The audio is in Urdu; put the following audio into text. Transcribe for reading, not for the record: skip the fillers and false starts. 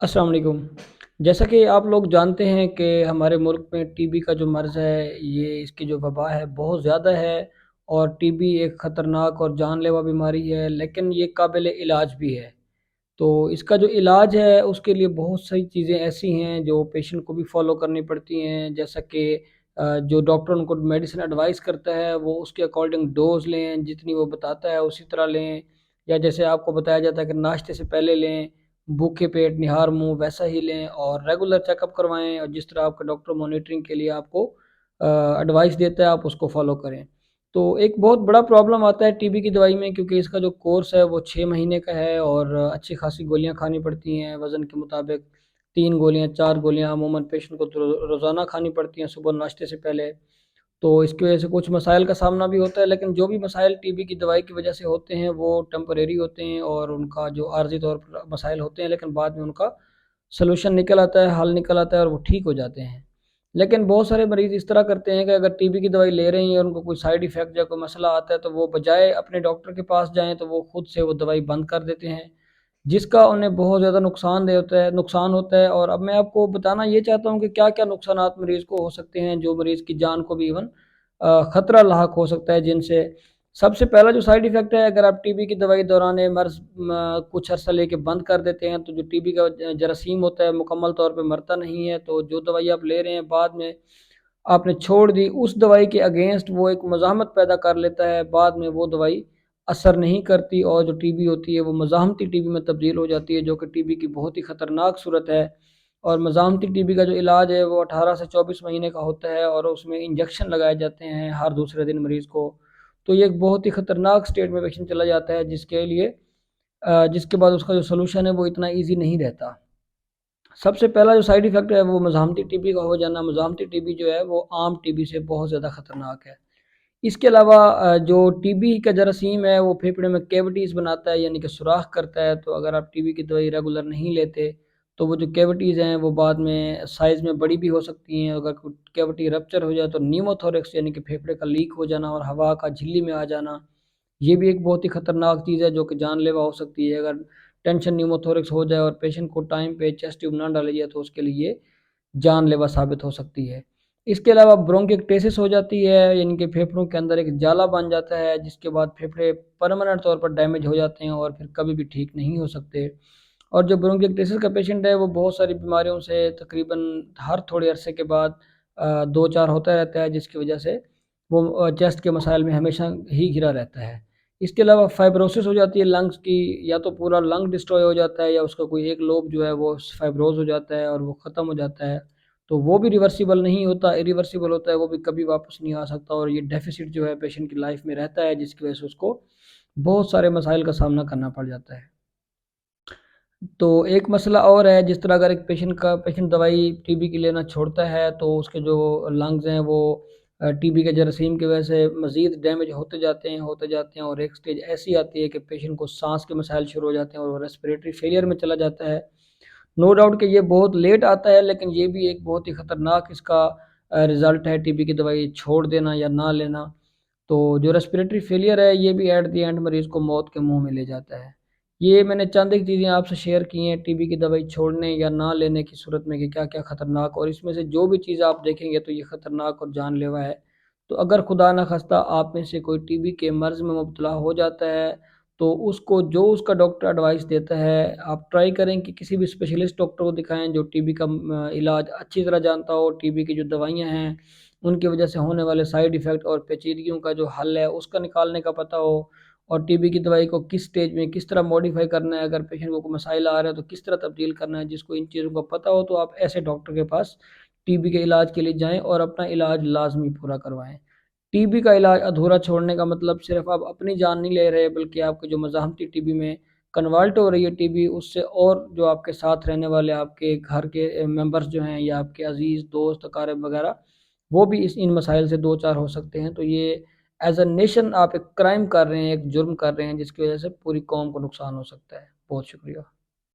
السلام علیکم۔ جیسا کہ آپ لوگ جانتے ہیں کہ ہمارے ملک میں ٹی بی کا جو مرض ہے، یہ اس کی جو وبا ہے بہت زیادہ ہے، اور ٹی بی ایک خطرناک اور جان لیوا بیماری ہے، لیکن یہ قابل علاج بھی ہے۔ تو اس کا جو علاج ہے اس کے لیے بہت ساری چیزیں ایسی ہیں جو پیشنٹ کو بھی فالو کرنی پڑتی ہیں، جیسا کہ جو ڈاکٹر ان کو میڈیسن ایڈوائز کرتا ہے وہ اس کے اکارڈنگ ڈوز لیں، جتنی وہ بتاتا ہے اسی طرح لیں، یا جیسے آپ کو بتایا جاتا ہے کہ ناشتے سے پہلے لیں، بھوکے پیٹ نہار منہ ویسا ہی لیں، اور ریگولر چیک اپ کروائیں، اور جس طرح آپ کا ڈاکٹر مانیٹرنگ کے لیے آپ کو ایڈوائس دیتا ہے آپ اس کو فالو کریں۔ تو ایک بہت بڑا پرابلم آتا ہے ٹی بی کی دوائی میں، کیونکہ اس کا جو کورس ہے وہ 6 مہینے کا ہے، اور اچھی خاصی گولیاں کھانی پڑتی ہیں وزن کے مطابق، 3 گولیاں 4 گولیاں عموماً پیشنٹ کو روزانہ کھانی پڑتی ہیں صبح ناشتے سے پہلے۔ تو اس کی وجہ سے کچھ مسائل کا سامنا بھی ہوتا ہے، لیکن جو بھی مسائل ٹی بی کی دوائی کی وجہ سے ہوتے ہیں وہ ٹیمپریری ہوتے ہیں، اور ان کا جو عارضی طور پر مسائل ہوتے ہیں لیکن بعد میں ان کا سلوشن نکل آتا ہے، حل نکل آتا ہے، اور وہ ٹھیک ہو جاتے ہیں۔ لیکن بہت سارے مریض اس طرح کرتے ہیں کہ اگر ٹی بی کی دوائی لے رہے ہیں اور ان کو کوئی سائیڈ ایفیکٹ یا کوئی مسئلہ آتا ہے تو وہ بجائے اپنے ڈاکٹر کے پاس جائیں تو وہ خود سے وہ دوائی بند کر دیتے ہیں، جس کا انہیں بہت زیادہ نقصان ہوتا ہے۔ اور اب میں آپ کو بتانا یہ چاہتا ہوں کہ کیا کیا نقصانات مریض کو ہو سکتے ہیں، جو مریض کی جان کو بھی ایون خطرہ لاحق ہو سکتا ہے جن سے۔ سب سے پہلا جو سائیڈ ایفیکٹ ہے، اگر آپ ٹی بی کی دوائی دوران مرض کچھ عرصہ لے کے بند کر دیتے ہیں تو جو ٹی بی کا جراثیم ہوتا ہے مکمل طور پہ مرتا نہیں ہے، تو جو دوائی آپ لے رہے ہیں بعد میں آپ نے چھوڑ دی، اس دوائی کے اگینسٹ وہ ایک مزاحمت پیدا کر لیتا ہے، بعد میں وہ دوائی اثر نہیں کرتی، اور جو ٹی بی ہوتی ہے وہ مزاحمتی ٹی بی میں تبدیل ہو جاتی ہے، جو کہ ٹی بی کی بہت ہی خطرناک صورت ہے۔ اور مزاحمتی ٹی بی کا جو علاج ہے وہ 18 سے 24 مہینے کا ہوتا ہے، اور اس میں انجیکشن لگائے جاتے ہیں ہر دوسرے دن مریض کو۔ تو یہ ایک بہت ہی خطرناک سٹیج میں پیشنٹ چلا جاتا ہے، جس کے بعد اس کا جو سلوشن ہے وہ اتنا ایزی نہیں رہتا۔ سب سے پہلا جو سائیڈ ایفیکٹ ہے وہ مزاحمتی ٹی بی کا ہو جانا۔ مزاحمتی ٹی بی جو ہے وہ عام ٹی بی سے بہت زیادہ خطرناک ہے۔ اس کے علاوہ جو ٹی بی کا جراثیم ہے وہ پھیپھڑے میں کیوٹیز بناتا ہے، یعنی کہ سوراخ کرتا ہے، تو اگر آپ ٹی بی کی دوائی ریگولر نہیں لیتے تو وہ جو کیوٹیز ہیں وہ بعد میں سائز میں بڑی بھی ہو سکتی ہیں۔ اگر کیوٹی رپچر ہو جائے تو نیموتھورکس یعنی کہ پھیپھڑے کا لیک ہو جانا اور ہوا کا جھلی میں آ جانا، یہ بھی ایک بہت ہی خطرناک چیز ہے جو کہ جان لیوا ہو سکتی ہے۔ اگر ٹینشن نیموتھورکس ہو جائے اور پیشنٹ کو ٹائم پہ چیسٹ ٹیوب نہ ڈالی جائے تو اس کے لیے جان لیوا ثابت ہو سکتی ہے۔ اس کے علاوہ برونکیکٹیسس ہو جاتی ہے، یعنی کہ پھیپھڑوں کے اندر ایک جالا بن جاتا ہے، جس کے بعد پھیپھڑے پرماننٹ طور پر ڈیمیج ہو جاتے ہیں اور پھر کبھی بھی ٹھیک نہیں ہو سکتے۔ اور جو برونکیکٹیسس کا پیشنٹ ہے وہ بہت ساری بیماریوں سے تقریباً ہر تھوڑے عرصے کے بعد دو چار ہوتا رہتا ہے، جس کی وجہ سے وہ چیسٹ کے مسائل میں ہمیشہ ہی گھرا رہتا ہے۔ اس کے علاوہ فائبروسس ہو جاتی ہے لنگس کی، یا تو پورا لنگ ڈسٹروائے ہو جاتا ہے یا اس کا کوئی ایک لوب جو ہے وہ فائبروز ہو جاتا ہے اور وہ ختم ہو جاتا ہے، تو وہ بھی ریورسیبل نہیں ہوتا، ایریورسیبل ہوتا ہے، وہ بھی کبھی واپس نہیں آ سکتا، اور یہ ڈیفیسٹ جو ہے پیشنٹ کی لائف میں رہتا ہے، جس کی وجہ سے اس کو بہت سارے مسائل کا سامنا کرنا پڑ جاتا ہے۔ تو ایک مسئلہ اور ہے، جس طرح اگر ایک پیشنٹ دوائی ٹی بی کی لینا چھوڑتا ہے تو اس کے جو لنگز ہیں وہ ٹی بی کے جراثیم کی وجہ سے مزید ڈیمیج ہوتے جاتے ہیں، اور ایک سٹیج ایسی آتی ہے کہ پیشنٹ کو سانس کے مسائل شروع ہو جاتے ہیں اور وہ ریسپریٹری فیلئر میں چلا جاتا ہے۔ نو ڈاؤٹ کہ یہ بہت لیٹ آتا ہے، لیکن یہ بھی ایک بہت ہی خطرناک اس کا رزلٹ ہے ٹی بی کی دوائی چھوڑ دینا یا نہ لینا۔ تو جو ریسپریٹری فیلئر ہے یہ بھی ایٹ دی اینڈ مریض کو موت کے منہ میں لے جاتا ہے۔ یہ میں نے چند ایک چیزیں آپ سے شیئر کی ہیں ٹی بی کی دوائی چھوڑنے یا نہ لینے کی صورت میں کہ کیا کیا خطرناک، اور اس میں سے جو بھی چیز آپ دیکھیں گے تو یہ خطرناک اور جان لیوا ہے۔ تو اگر خدا نخواستہ آپ میں سے کوئی ٹی بی کے مرض میں مبتلا ہو جاتا ہے تو اس کو جو اس کا ڈاکٹر ایڈوائس دیتا ہے آپ ٹرائی کریں کہ کسی بھی اسپیشلسٹ ڈاکٹر کو دکھائیں جو ٹی بی کا علاج اچھی طرح جانتا ہو، ٹی بی کی جو دوائیاں ہیں ان کی وجہ سے ہونے والے سائیڈ ایفیکٹ اور پیچیدگیوں کا جو حل ہے اس کا نکالنے کا پتہ ہو، اور ٹی بی کی دوائی کو کس سٹیج میں کس طرح موڈیفائی کرنا ہے، اگر پیشنٹ کو کوئی مسائل آ رہا ہے تو کس طرح تبدیل کرنا ہے، جس کو ان چیزوں کا پتہ ہو تو آپ ایسے ڈاکٹر کے پاس ٹی بی کے علاج کے لیے جائیں اور اپنا علاج لازمی پورا کروائیں۔ ٹی بی کا علاج ادھورا چھوڑنے کا مطلب صرف آپ اپنی جان نہیں لے رہے، بلکہ آپ کے جو مزاحمتی ٹی بی میں کنورٹ ہو رہی ہے ٹی بی، اس سے اور جو آپ کے ساتھ رہنے والے آپ کے گھر کے ممبرز جو ہیں یا آپ کے عزیز دوست اقارب وغیرہ، وہ بھی ان مسائل سے دو چار ہو سکتے ہیں۔ تو یہ ایز اے نیشن آپ ایک کرائم کر رہے ہیں، ایک جرم کر رہے ہیں، جس کی وجہ سے پوری قوم کو نقصان ہو سکتا ہے۔ بہت شکریہ۔